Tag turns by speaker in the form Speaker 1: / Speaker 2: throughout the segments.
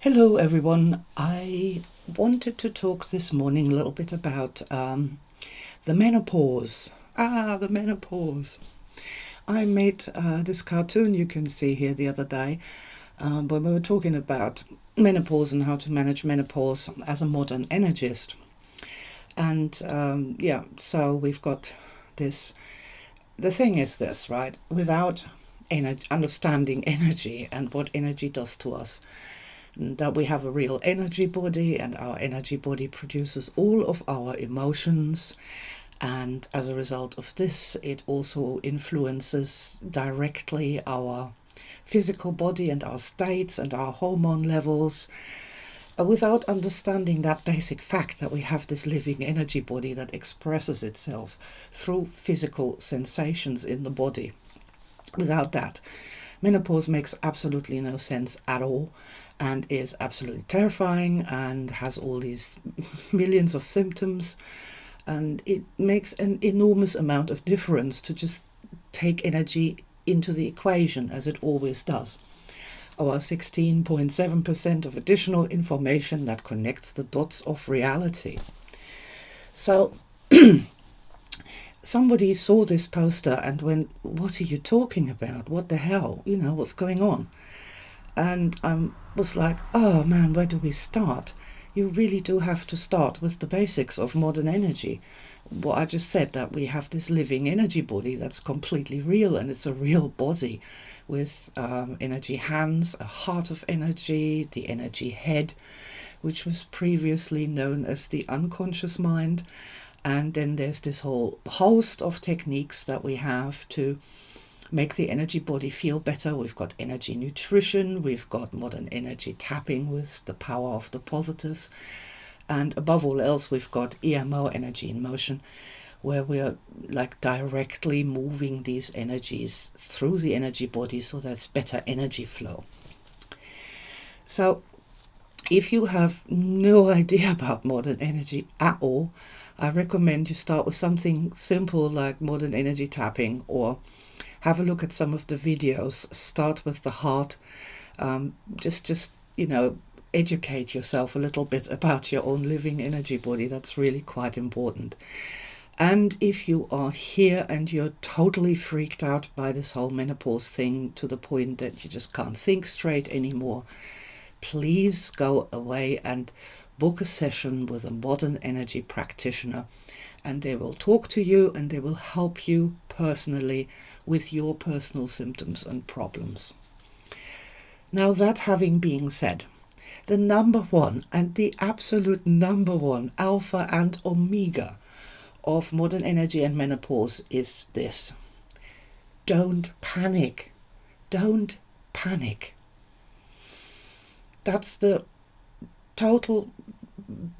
Speaker 1: Hello everyone. I wanted to talk this morning a little bit about the menopause. The menopause. I made this cartoon you can see here the other day when we were talking about menopause and how to manage menopause as a modern energist. And so we've got this. The thing is this, right? Without understanding energy and what energy does to us, that we have a real energy body, and our energy body produces all of our emotions, and as a result of this it also influences directly our physical body and our states and our hormone levels. Without understanding that basic fact that we have this living energy body that expresses itself through physical sensations in the body, without that, menopause makes absolutely no sense at all, and is absolutely terrifying and has all these millions of symptoms, and it makes an enormous amount of difference to just take energy into the equation, as it always does. Our 16.7% of additional information that connects the dots of reality. So somebody saw this poster and went, "What are you talking about? What the hell? What's going on?" And I was like, oh man, where do we start? You really do have to start with the basics of modern energy. What I just said, that we have this living energy body that's completely real, and it's a real body with energy hands, a heart of energy, the energy head, which was previously known as the unconscious mind. And then there's this whole host of techniques that we have to make the energy body feel better. We've got energy nutrition, we've got modern energy tapping with the power of the positives, and above all else we've got EMO, energy in motion, where we're like directly moving these energies through the energy body so there's better energy flow. So if you have no idea about modern energy at all, I recommend you start with something simple like modern energy tapping, or have a look at some of the videos. Start with the heart. Just educate yourself a little bit about your own living energy body. That's really quite important. And if you are here and you're totally freaked out by this whole menopause thing to the point that you just can't think straight anymore, please go away and book a session with a modern energy practitioner, and they will talk to you and they will help you personally with your personal symptoms and problems. Now, that having been said, the number one and the absolute number one alpha and omega of modern energy and menopause is this: don't panic. Don't panic. That's the total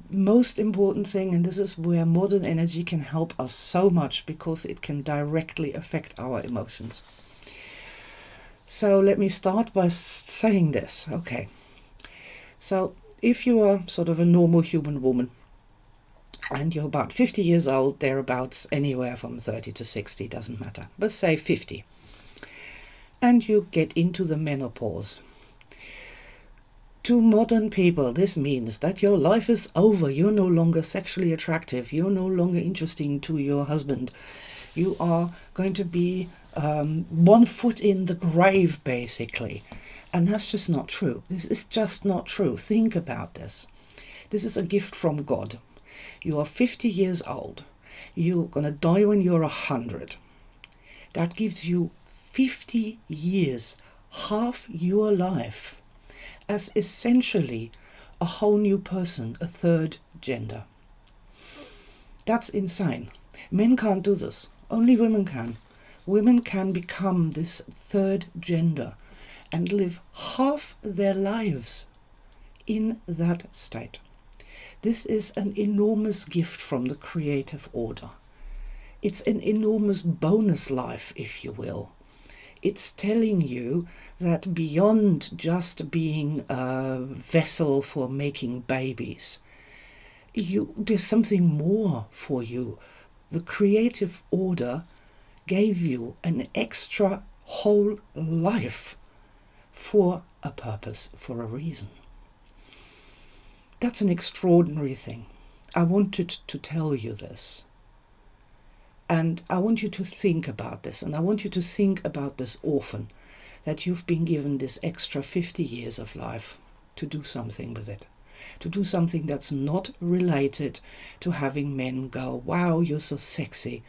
Speaker 1: most important thing, and this is where modern energy can help us so much, because it can directly affect our emotions. So let me start by saying this. Okay, so if you are sort of a normal human woman and you're about 50 years old, thereabouts, anywhere from 30 to 60, doesn't matter, but say 50, and you get into the menopause, to modern people, this means that your life is over. You're no longer sexually attractive. You're no longer interesting to your husband. You are going to be 1 foot in the grave, basically. And that's just not true. This is just not true. Think about this. This is a gift from God. You are 50 years old. You're going to die when you're 100. That gives you 50 years, half your life, as essentially a whole new person, a third gender. That's insane. Men can't do this. Only women can. Women can become this third gender and live half their lives in that state. This is an enormous gift from the creative order. It's an enormous bonus life, if you will. It's telling you that beyond just being a vessel for making babies, there's something more for you. The creative order gave you an extra whole life for a purpose, for a reason. That's an extraordinary thing. I wanted to tell you this. And I want you to think about this. And I want you to think about this orphan, that you've been given this extra 50 years of life to do something with it. To do something that's not related to having men go, wow, you're so sexy.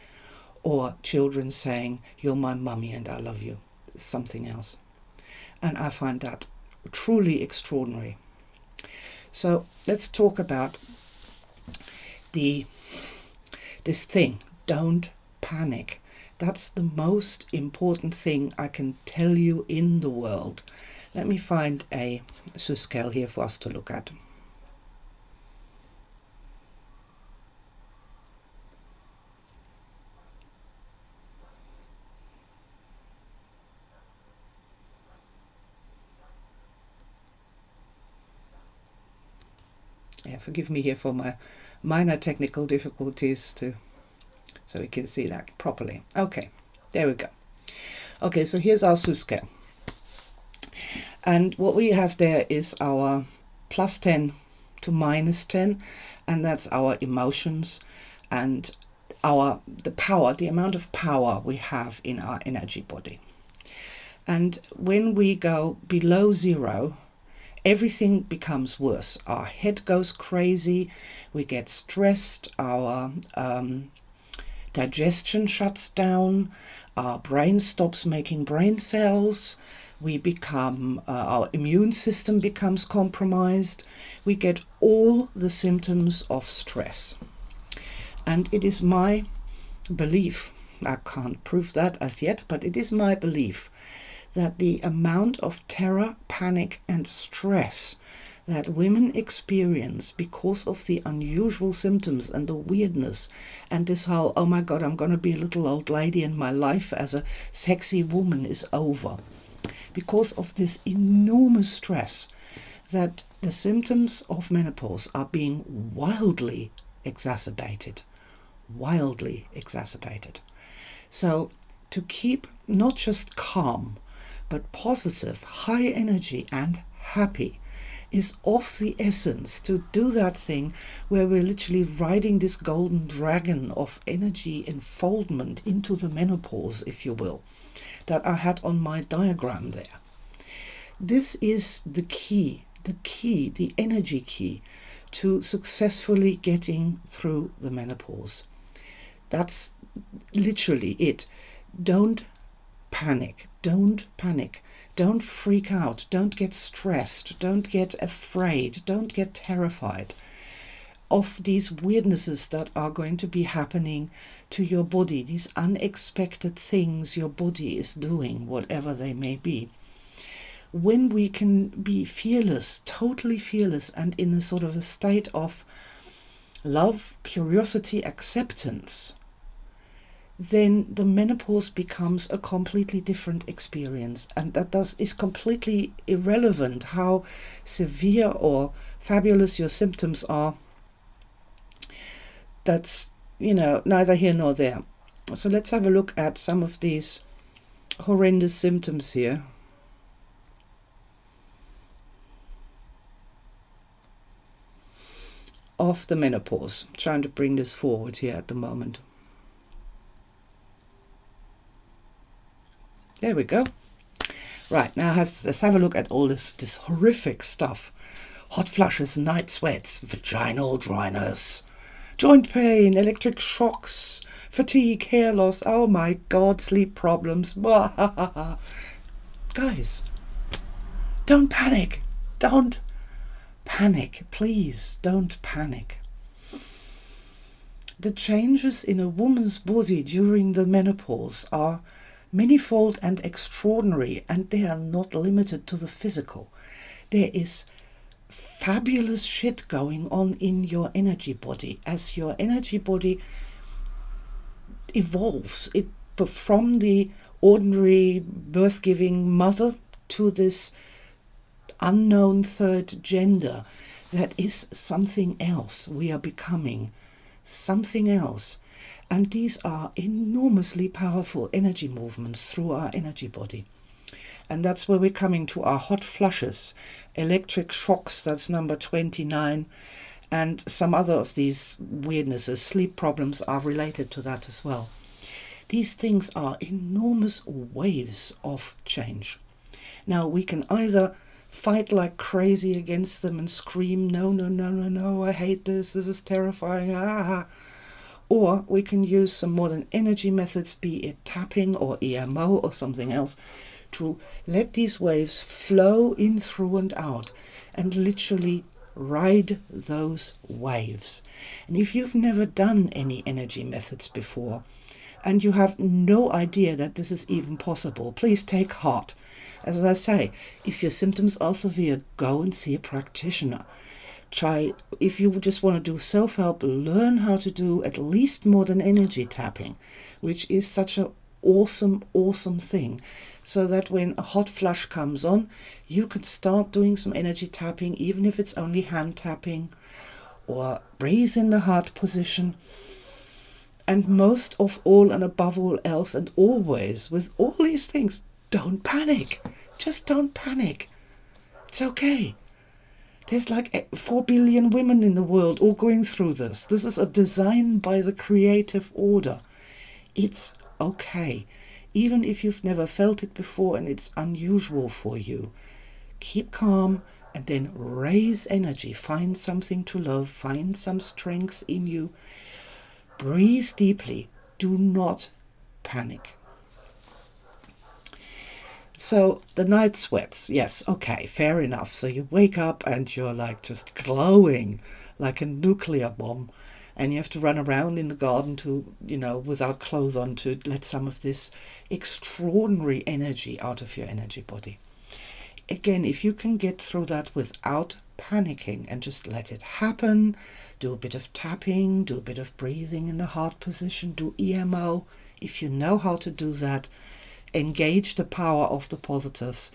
Speaker 1: Or children saying, you're my mummy and I love you. It's something else. And I find that truly extraordinary. So let's talk about this thing. Don't panic. That's the most important thing I can tell you in the world. Let me find a scale here for us to look at. Yeah, forgive me here for my minor technical difficulties so we can see that properly. Okay, there we go. Okay, so here's our scale. And what we have there is our +10 to -10, and that's our emotions and the amount of power we have in our energy body. And when we go below 0, everything becomes worse. Our head goes crazy, we get stressed, our digestion shuts down, our brain stops making brain cells, we become, our immune system becomes compromised, we get all the symptoms of stress. And it is my belief, I can't prove that as yet, but it is my belief that the amount of terror, panic and stress that women experience because of the unusual symptoms and the weirdness and this whole, oh my God, I'm going to be a little old lady and my life as a sexy woman is over. Because of this enormous stress, that the symptoms of menopause are being wildly exacerbated. Wildly exacerbated. So to keep not just calm, but positive, high energy and happy is of the essence. To do that thing where we're literally riding this golden dragon of energy enfoldment into the menopause, if you will, that I had on my diagram there. This is the key, the energy key to successfully getting through the menopause. That's literally it. Don't panic. Don't freak out. Don't get stressed. Don't get afraid. Don't get terrified of these weirdnesses that are going to be happening to your body, these unexpected things your body is doing, whatever they may be. When we can be fearless, totally fearless, and in a sort of a state of love, curiosity, acceptance, then the menopause becomes a completely different experience. And that is completely irrelevant how severe or fabulous your symptoms are. That's, neither here nor there. So let's have a look at some of these horrendous symptoms here. Of the menopause. I'm trying to bring this forward here at the moment. There we go. Right, now let's have a look at all this horrific stuff. Hot flushes, night sweats, vaginal dryness, joint pain, electric shocks, fatigue, hair loss, oh my God, sleep problems. Guys, don't panic. Don't panic. Please, don't panic. The changes in a woman's body during the menopause are manifold and extraordinary, and they are not limited to the physical. There is fabulous shit going on in your energy body as your energy body evolves. It from the ordinary birth-giving mother to this unknown third gender that is something else. We are becoming something else. And these are enormously powerful energy movements through our energy body. And that's where we're coming to our hot flushes, electric shocks, that's number 29, and some other of these weirdnesses. Sleep problems are related to that as well. These things are enormous waves of change. Now, we can either fight like crazy against them and scream, no, no, no, no, no, I hate this is terrifying, ah. Or we can use some modern energy methods, be it tapping or EMO or something else, to let these waves flow in through and out and literally ride those waves. And if you've never done any energy methods before and you have no idea that this is even possible, please take heart. As I say, if your symptoms are severe, go and see a practitioner. Try, if you just want to do self-help, learn how to do at least modern energy tapping, which is such an awesome thing, so that when a hot flush comes on, you can start doing some energy tapping, even if it's only hand tapping, or breathe in the heart position. And most of all, and above all else and always, with all these things, don't panic. Just don't panic. It's okay. There's like 4 billion women in the world all going through this. This is a design by the creative order. It's okay. Even if you've never felt it before and it's unusual for you, keep calm and then raise energy. Find something to love. Find some strength in you. Breathe deeply. Do not panic. So the night sweats, yes, okay, fair enough. So you wake up and you're like just glowing like a nuclear bomb, and you have to run around in the garden to, without clothes on, to let some of this extraordinary energy out of your energy body. Again, if you can get through that without panicking and just let it happen, do a bit of tapping, do a bit of breathing in the heart position, do EMO, if you know how to do that, engage the power of the positives,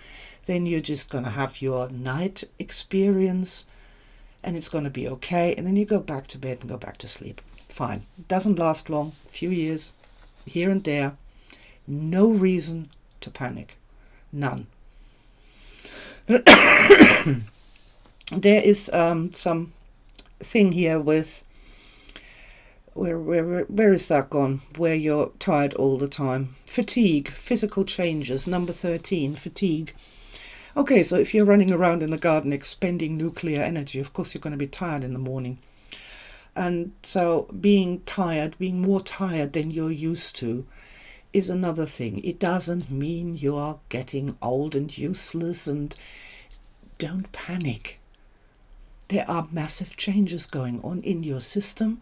Speaker 1: then you're just going to have your night experience and it's going to be okay. And then you go back to bed and go back to sleep. Fine. It doesn't last long. A few years, here and there. No reason to panic. None. There is some thing here with where is that gone? Where you're tired all the time. Fatigue, physical changes, number 13, fatigue. Okay, so if you're running around in the garden expending nuclear energy, of course you're going to be tired in the morning. And so being tired, being more tired than you're used to, is another thing. It doesn't mean you are getting old and useless, and don't panic. There are massive changes going on in your system.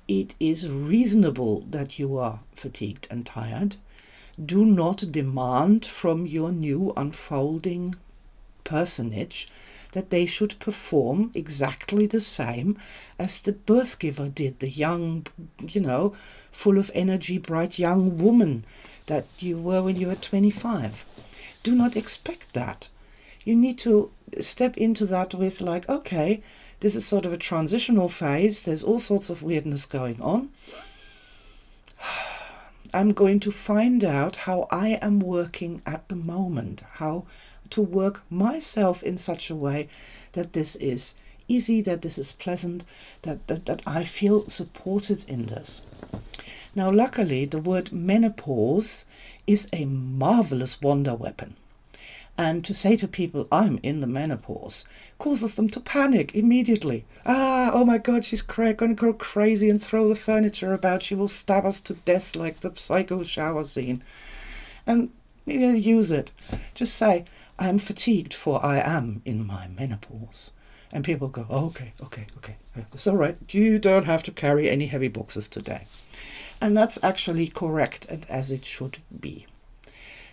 Speaker 1: It is reasonable that you are fatigued and tired. Do not demand from your new unfolding personage that they should perform exactly the same as the birth giver did, the young, full of energy, bright young woman that you were when you were 25. Do not expect that. You need to step into that with like, okay, this is sort of a transitional phase. There's all sorts of weirdness going on. I'm going to find out how I am working at the moment, how to work myself in such a way that this is easy, that this is pleasant, that I feel supported in this. Now, luckily, the word menopause is a marvelous wonder weapon. And to say to people, I'm in the menopause, causes them to panic immediately. Oh my God, she's going to go crazy and throw the furniture about. She will stab us to death like the psycho shower scene. And use it. Just say, I'm fatigued, for I am in my menopause. And people go, okay. It's all right. You don't have to carry any heavy boxes today. And that's actually correct and as it should be.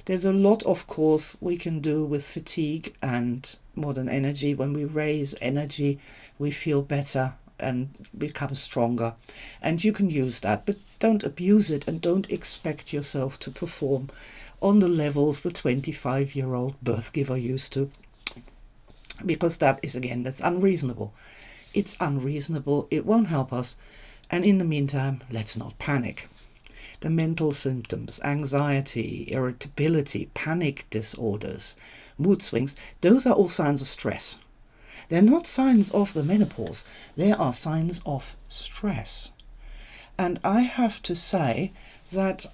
Speaker 1: There's a lot, of course, we can do with fatigue and modern energy. When we raise energy, we feel better and become stronger. And you can use that, but don't abuse it and don't expect yourself to perform on the levels the 25-year-old birth giver used to. Because that's unreasonable. It's unreasonable. It won't help us. And in the meantime, let's not panic. the mental symptoms, anxiety, irritability, panic disorders, mood swings, those are all signs of stress. They're not signs of the menopause, they are signs of stress. And I have to say that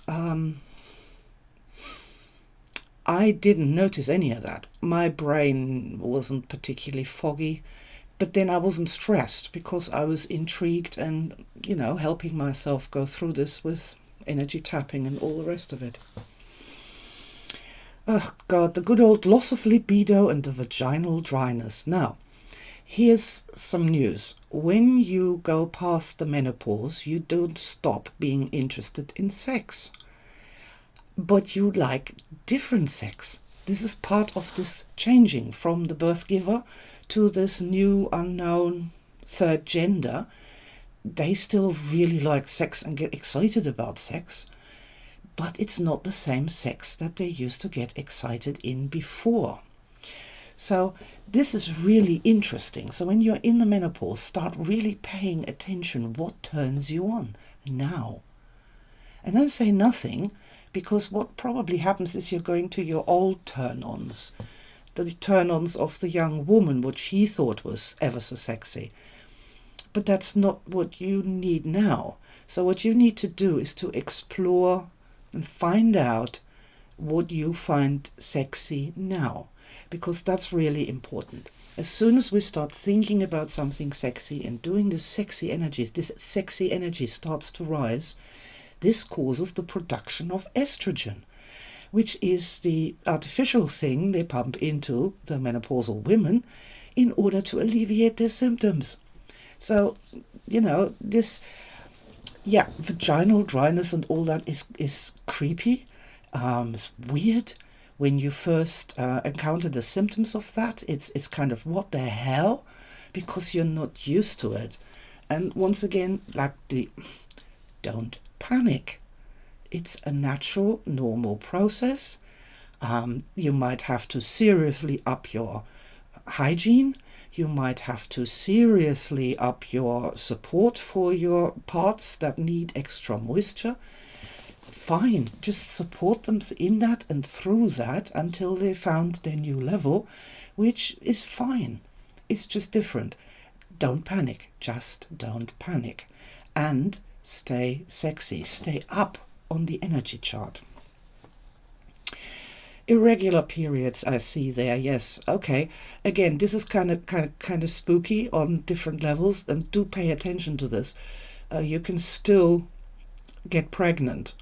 Speaker 1: I didn't notice any of that. My brain wasn't particularly foggy, but then I wasn't stressed because I was intrigued and, helping myself go through this with energy tapping and all the rest of it. Oh God, the good old loss of libido and the vaginal dryness. Now, here's some news. When you go past the menopause, you don't stop being interested in sex. But you like different sex. This is part of this changing from the birth giver to this new unknown third gender. They still really like sex and get excited about sex, but it's not the same sex that they used to get excited in before. So this is really interesting. So when you're in the menopause, start really paying attention what turns you on now. And don't say nothing, because what probably happens is you're going to your old turn-ons, the turn-ons of the young woman, what she thought was ever so sexy. But that's not what you need now. So what you need to do is to explore and find out what you find sexy now, because that's really important. As soon as we start thinking about something sexy and doing this sexy energy starts to rise, this causes the production of estrogen, which is the artificial thing they pump into the menopausal women in order to alleviate their symptoms. So, this, vaginal dryness and all that is creepy. It's weird. When you first encounter the symptoms of that, it's kind of, what the hell? Because you're not used to it. And once again, don't panic. It's a natural, normal process. You might have to seriously up your hygiene. You might have to seriously up your support for your parts that need extra moisture. Fine, just support them in that and through that until they found their new level, which is fine. It's just different. Don't panic, just don't panic. And stay sexy, stay up on the energy chart. Irregular periods, I see there. Yes, okay. Again, this is kind of spooky on different levels, and do pay attention to this. You can still get pregnant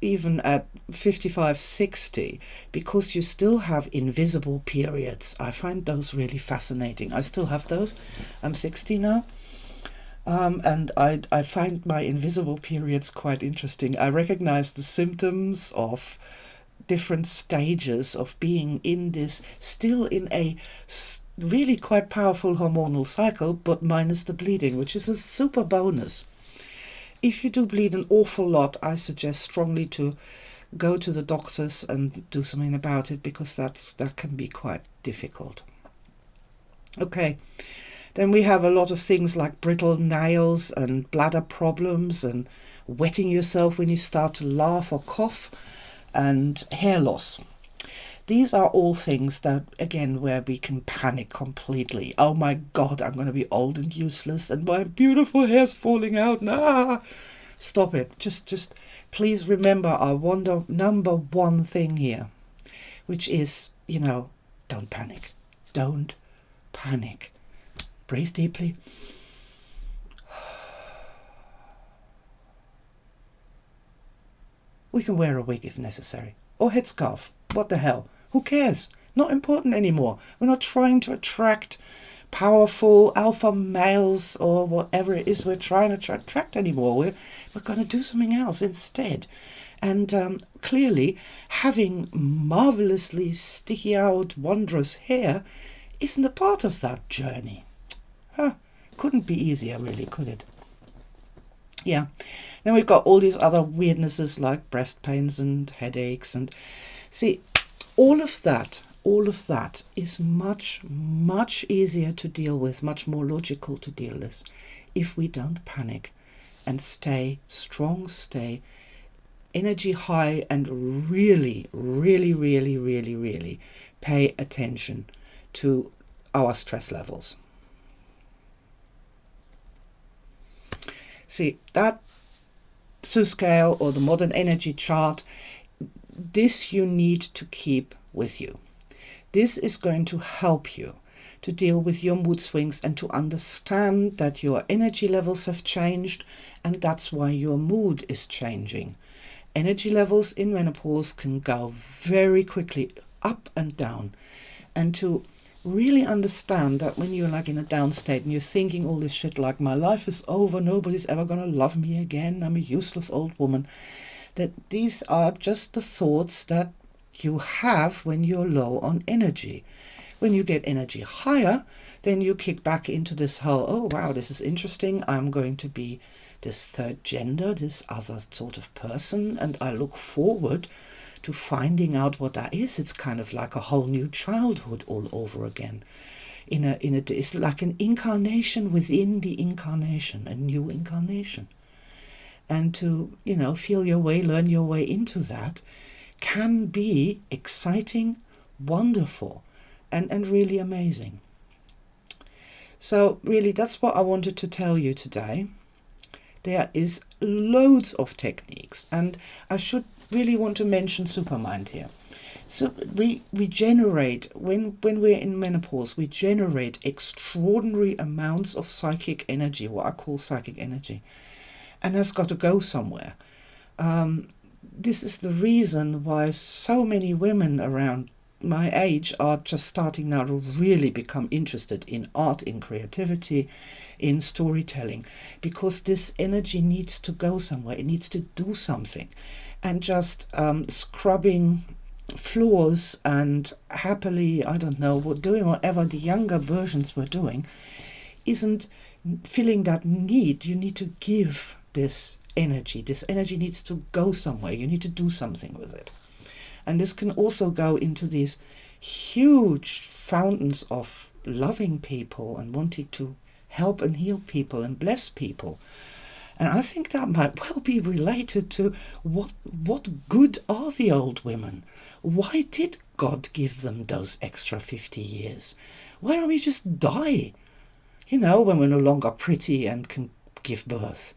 Speaker 1: even at 55, 60, because you still have invisible periods. I find those really fascinating. I still have those. I'm 60 now. And I find my invisible periods quite interesting. I recognize the symptoms of different stages of being in this, still in a really quite powerful hormonal cycle, but minus the bleeding, which is a super bonus. If you do bleed an awful lot, I suggest strongly to go to the doctors and do something about it, because that can be quite difficult. Okay, then we have a lot of things like brittle nails and bladder problems and wetting yourself when you start to laugh or cough, and hair loss. These are all things that, again, where we can panic completely. Oh my God, I'm going to be old and useless and my beautiful hair's falling out. Nah, stop it. Just please remember our number one thing here, which is, don't panic. Don't panic. Breathe deeply. We can wear a wig if necessary, or headscarf. What the hell? Who cares? Not important anymore. We're not trying to attract powerful alpha males or whatever it is we're trying to attract anymore. We're going to do something else instead. And clearly, having marvelously sticky out, wondrous hair isn't a part of that journey. Couldn't be easier, really, could it? Yeah. Then we've got all these other weirdnesses like breast pains and headaches, and see, all of that is much, much easier to deal with, much more logical to deal with, if we don't panic and stay strong, stay energy high and really, really, really, really, really pay attention to our stress levels. See, that SU scale or the modern energy chart, this you need to keep with you. This is going to help you to deal with your mood swings and to understand that your energy levels have changed, and that's why your mood is changing. Energy levels in menopause can go very quickly up and down, and to really understand that when you're like in a down state and you're thinking all this shit like my life is over, nobody's ever gonna love me again, I'm a useless old woman, that these are just the thoughts that you have when you're low on energy. When you get energy higher, then you kick back into this whole, oh wow, this is interesting, I'm going to be this third gender, this other sort of person, and I look forward to finding out what that is. It's kind of like a whole new childhood all over again. It's like an incarnation within the incarnation, a new incarnation. And to, feel your way, learn your way into that can be exciting, wonderful, and really amazing. So really, that's what I wanted to tell you today. There is loads of techniques, and I should really want to mention Supermind here. So we generate, when we're in menopause, we generate extraordinary amounts of psychic energy, what I call psychic energy, and that's got to go somewhere. This is the reason why so many women around my age are just starting now to really become interested in art, in creativity, in storytelling, because this energy needs to go somewhere, it needs to do something. And just scrubbing floors and happily, I don't know, doing whatever the younger versions were doing isn't filling that need. You need to give this energy. This energy needs to go somewhere. You need to do something with it. And this can also go into these huge fountains of loving people and wanting to help and heal people and bless people. And I think that might well be related to what good are the old women? Why did God give them those extra 50 years? Why don't we just die? When we're no longer pretty and can give birth.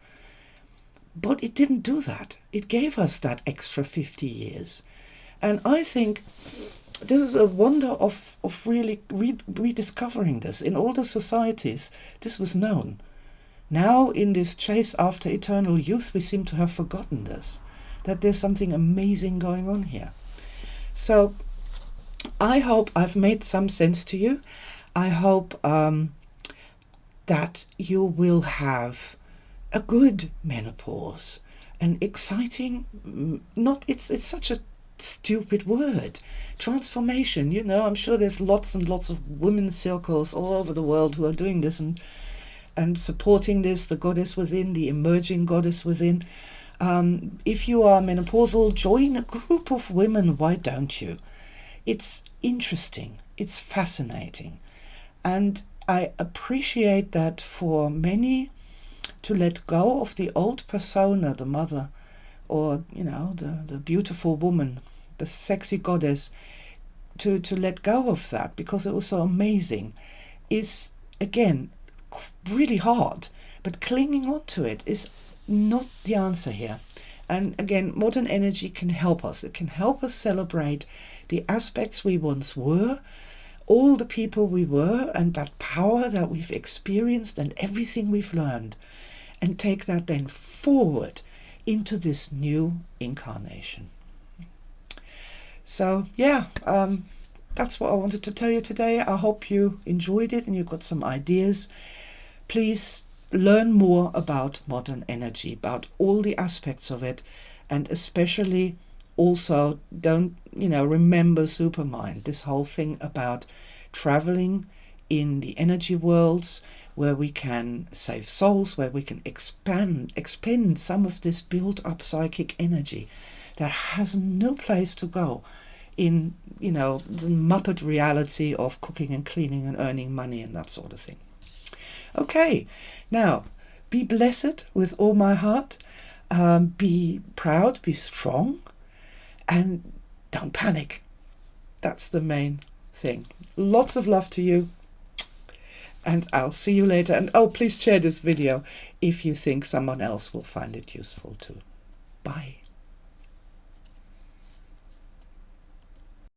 Speaker 1: But it didn't do that. It gave us that extra 50 years. And I think this is a wonder of really rediscovering this. In older societies, this was known. Now, in this chase after eternal youth, we seem to have forgotten this, that there's something amazing going on here. So, I hope I've made some sense to you. I hope that you will have a good menopause, an exciting, it's such a stupid word, transformation. I'm sure there's lots and lots of women's circles all over the world who are doing this and supporting this, the goddess within, the emerging goddess within. If you are menopausal, join a group of women, why don't you? It's interesting, it's fascinating, and I appreciate that for many to let go of the old persona, the mother, or the beautiful woman, the sexy goddess, to let go of that because it was so amazing, is again really hard, but clinging on to it is not the answer here. And again, modern energy can help us. It can help us celebrate the aspects we once were, all the people we were, and that power that we've experienced and everything we've learned, and take that then forward into this new incarnation. So that's what I wanted to tell you today. I hope you enjoyed it and you got some ideas. Please learn more about modern energy, about all the aspects of it, and especially also remember Supermind, this whole thing about traveling in the energy worlds where we can save souls, where we can expend some of this built up psychic energy that has no place to go in the Muppet reality of cooking and cleaning and earning money and that sort of thing. Okay, now be blessed with all my heart. Be proud, be strong, and don't panic. That's the main thing. Lots of love to you, and I'll see you later. And oh, please share this video if you think someone else will find it useful too. Bye.